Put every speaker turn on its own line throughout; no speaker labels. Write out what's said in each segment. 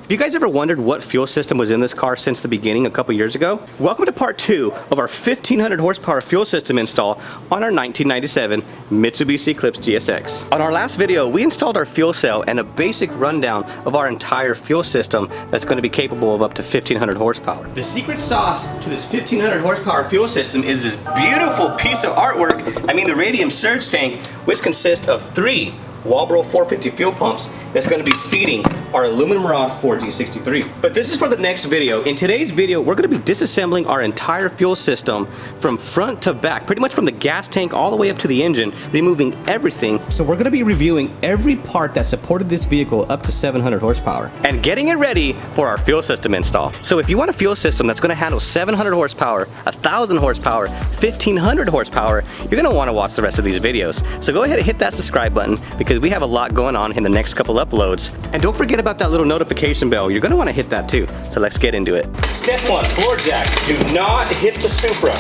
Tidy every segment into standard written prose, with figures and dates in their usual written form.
Have you guys ever wondered what fuel system was in this car since the beginning a couple years ago? Welcome to part 2 of our 1500 horsepower fuel system install on our 1997 Mitsubishi Eclipse GSX. On our last video, we installed our fuel cell and a basic rundown of our entire fuel system that's going to be capable of up to 1500 horsepower. The secret sauce to this 1500 horsepower fuel system is this beautiful piece of artwork. I mean the radium surge tank, which consists of 3 Walbro 450 fuel pumps that's going to be feeding our aluminum rod 4G63. But this is for the next video. In today's video, we're going to be disassembling our entire fuel system from front to back, pretty much from the gas tank all the way up to the engine, removing everything. So we're going to be reviewing every part that supported this vehicle up to 700 horsepower and getting it ready for our fuel system install. So if you want a fuel system that's going to handle 700 horsepower, 1000 horsepower, 1500 horsepower, you're going to want to watch the rest of these videos. So go ahead and hit that subscribe button because we have a lot going on in the next couple uploads. And don't forget about that little notification bell. You're gonna wanna hit that too. So let's get into it. Step 1, floor jack. Do not hit the Supra.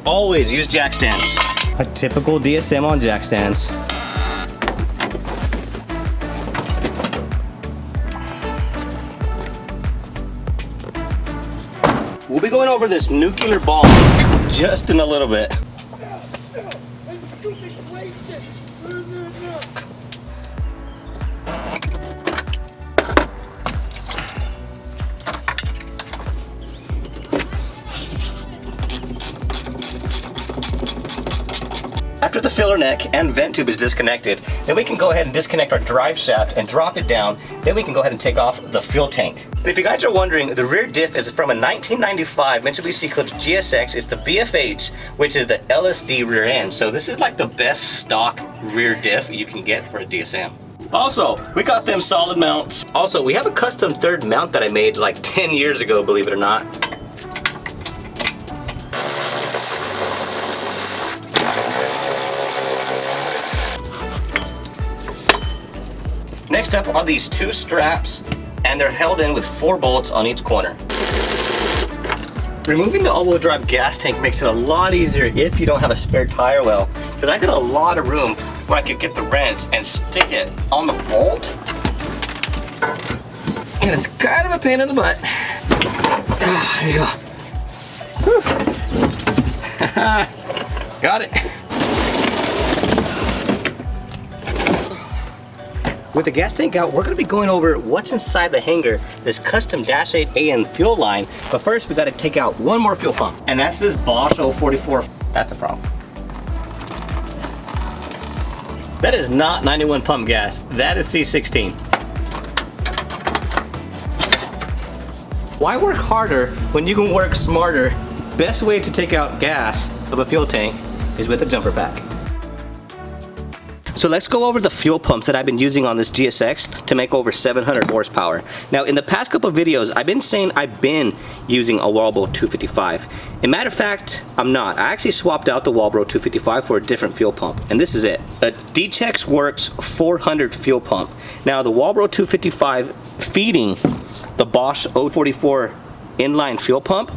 Always use jack stands. A typical DSM on jack stands. We'll be going over this nuclear bomb just in a little bit. After the filler neck and vent tube is disconnected, then we can go ahead and disconnect our drive shaft and drop it down. Then we can go ahead and take off the fuel tank. And if you guys are wondering, the rear diff is from a 1995 Mitsubishi Eclipse GSX. It's the BFH, which is the LSD rear end. So this is like the best stock rear diff you can get for a DSM. Also, we got them solid mounts. Also, we have a custom third mount that I made like 10 years ago, believe it or not. Next up are these 2 straps, and they're held in with 4 bolts on each corner. Removing the all-wheel drive gas tank makes it a lot easier if you don't have a spare tire well, because I got a lot of room where I could get the wrench and stick it on the bolt. And it's kind of a pain in the butt. There you go. Got it. With the gas tank out, we're going to be going over what's inside the hanger, this custom Dash 8 AN fuel line. But first, we got to take out one more fuel pump, and that's this Bosch 044. That's a problem. That is not 91 pump gas. That is C16. Why work harder when you can work smarter? Best way to take out gas of a fuel tank is with a jumper pack. So let's go over the fuel pumps that I've been using on this GSX to make over 700 horsepower. Now in the past couple of videos, I've been saying I've been using a Walbro 255. As a matter of fact, I'm not. I actually swapped out the Walbro 255 for a different fuel pump, and this is it. A D-Chex Works 400 fuel pump. Now the Walbro 255 feeding the Bosch 044 inline fuel pump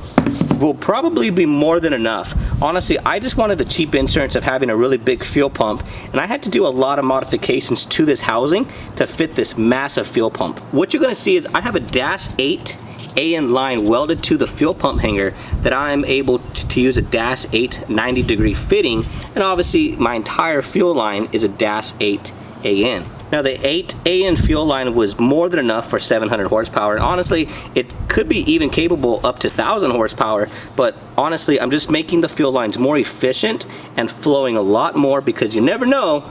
will probably be more than enough. Honestly, I just wanted the cheap insurance of having a really big fuel pump, and I had to do a lot of modifications to this housing to fit this massive fuel pump. What you're gonna see is I have a Dash 8 AN line welded to the fuel pump hanger that I'm able to use a Dash 8 90-degree fitting, and obviously my entire fuel line is a Dash 8 AN. Now the 8 AN fuel line was more than enough for 700 horsepower, and honestly it could be even capable up to 1000 horsepower, but honestly I'm just making the fuel lines more efficient and flowing a lot more, because you never know,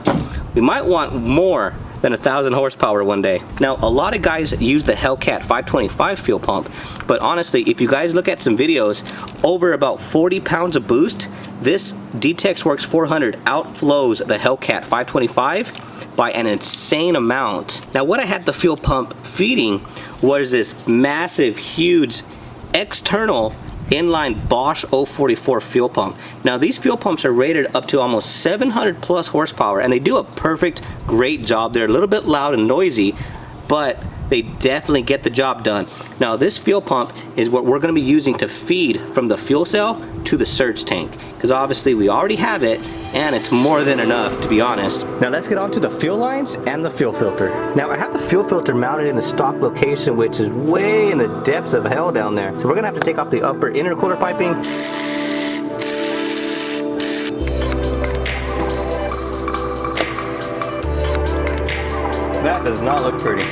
we might want more than 1000 horsepower one day. Now a lot of guys use the Hellcat 525 fuel pump, but honestly if you guys look at some videos, over about 40 pounds of boost, this D-Chex Works 400 outflows the Hellcat 525 by an insane amount. Now what I had the fuel pump feeding was this massive, huge, external inline Bosch 044 fuel pump. Now these fuel pumps are rated up to almost 700 plus horsepower, and they do a perfect, great job. They're a little bit loud and noisy, but they definitely get the job done. Now this fuel pump is what we're going to be using to feed from the fuel cell to the surge tank, because obviously we already have it and it's more than enough, to be honest. Now let's get on to the fuel lines and the fuel filter. Now I have the fuel filter mounted in the stock location, which is way in the depths of hell down there. So we're going to have to take off the upper intercooler piping. That does not look pretty.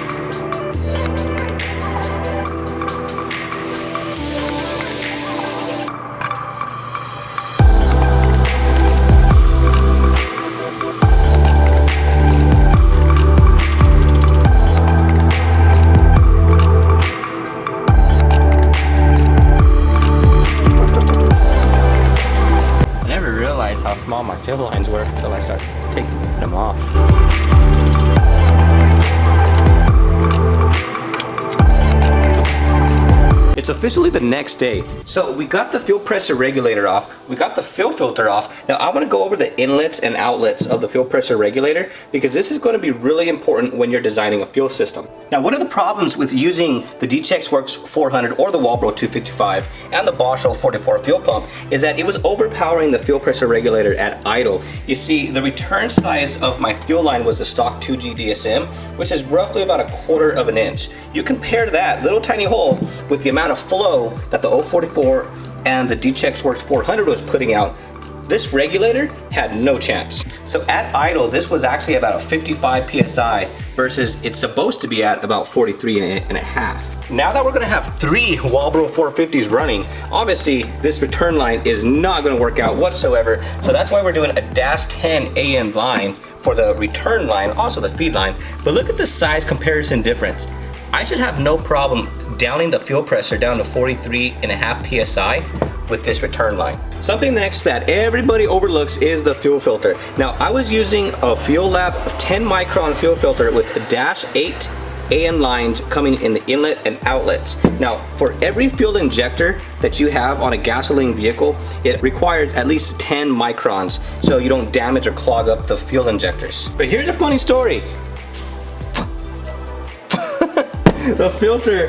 I never realized how small my fuel lines were until I started taking them off. It's officially the next day. So we got the fuel pressure regulator off, we got the fuel filter off. Now I want to go over the inlets and outlets of the fuel pressure regulator, because this is going to be really important when you're designing a fuel system. Now one of the problems with using the DChex Works 400 or the Walbro 255 and the Bosch 044 fuel pump is that it was overpowering the fuel pressure regulator at idle. You see, the return size of my fuel line was the stock 2G DSM, which is roughly about 1/4 of an inch. You compare that little tiny hole with the amount of flow that the 044 and the DChex Works 400 was putting out, this regulator had no chance. So at idle, this was actually about a 55 PSI versus it's supposed to be at about 43 and a half. Now that we're gonna have 3 Walbro 450s running, obviously this return line is not gonna work out whatsoever. So that's why we're doing a -10 AN line for the return line, also the feed line. But look at the size comparison difference. I should have no problem downing the fuel pressure down to 43.5 PSI with this return line. Something next that everybody overlooks is the fuel filter. Now I was using a Fuel Lab 10 micron fuel filter with a -8 AN lines coming in the inlet and outlets. Now for every fuel injector that you have on a gasoline vehicle, it requires at least 10 microns so you don't damage or clog up the fuel injectors. But here's a funny story. The filter,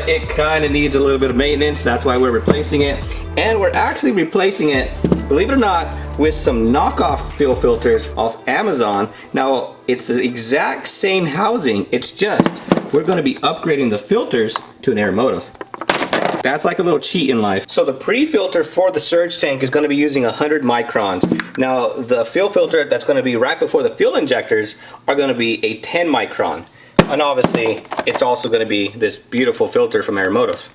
it kind of needs a little bit of maintenance. That's why we're replacing it. And we're actually replacing it, believe it or not, with some knockoff fuel filters off Amazon. Now, it's the exact same housing. It's just, we're gonna be upgrading the filters to an aeromotive. That's like a little cheat in life. So the pre-filter for the surge tank is gonna be using 100 microns. Now, the fuel filter that's gonna be right before the fuel injectors are gonna be a 10 micron. And obviously, it's also going to be this beautiful filter from Aeromotive.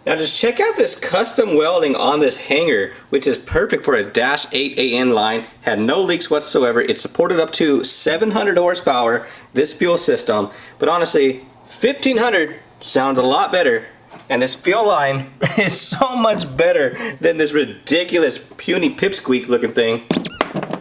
Now just check out this custom welding on this hanger, which is perfect for a -8 AN line. Had no leaks whatsoever. It supported up to 700 horsepower, this fuel system. But honestly, 1500 sounds a lot better. And this fuel line is so much better than this ridiculous puny pipsqueak looking thing.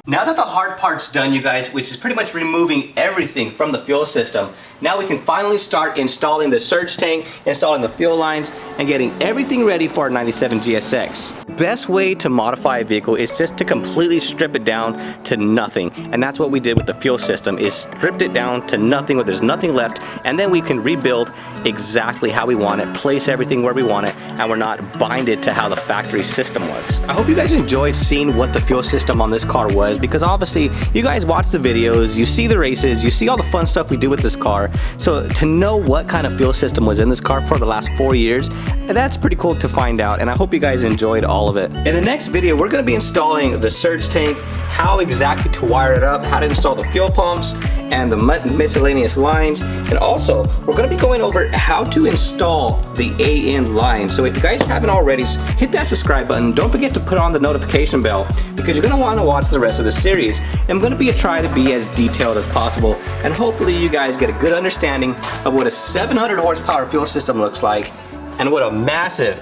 Now that the hard part's done, you guys, which is pretty much removing everything from the fuel system, now we can finally start installing the surge tank, installing the fuel lines, and getting everything ready for our 97 GSX. Best way to modify a vehicle is just to completely strip it down to nothing. And that's what we did with the fuel system, is stripped it down to nothing where there's nothing left, and then we can rebuild exactly how we want it, place everything where we want it, and we're not binded to how the factory system was. I hope you guys enjoyed seeing what the fuel system on this car was, because obviously you guys watch the videos, you see the races, you see all the fun stuff we do with this car. So to know what kind of fuel system was in this car for the last 4 years, that's pretty cool to find out, and I hope you guys enjoyed all of it. In the next video, we're going to be installing the surge tank, how exactly to wire it up, how to install the fuel pumps and the miscellaneous lines, and also we're going to be going over how to install the AN line. So if you guys haven't already, hit that subscribe button. Don't forget to put on the notification bell, because you're going to want to watch the rest of the series. I'm going to try to be as detailed as possible, and hopefully you guys get a good understanding of what a 700 horsepower fuel system looks like and what a massive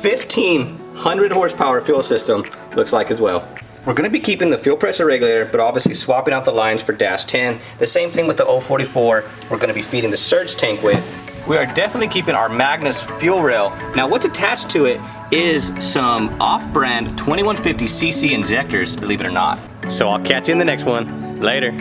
1500 horsepower fuel system looks like as well. We're going to be keeping the fuel pressure regulator, but obviously swapping out the lines for -10. The same thing with the 044 we're going to be feeding the surge tank with. We are definitely keeping our Magnus fuel rail. Now what's attached to it is some off-brand 2150cc injectors, believe it or not. So I'll catch you in the next one. Later.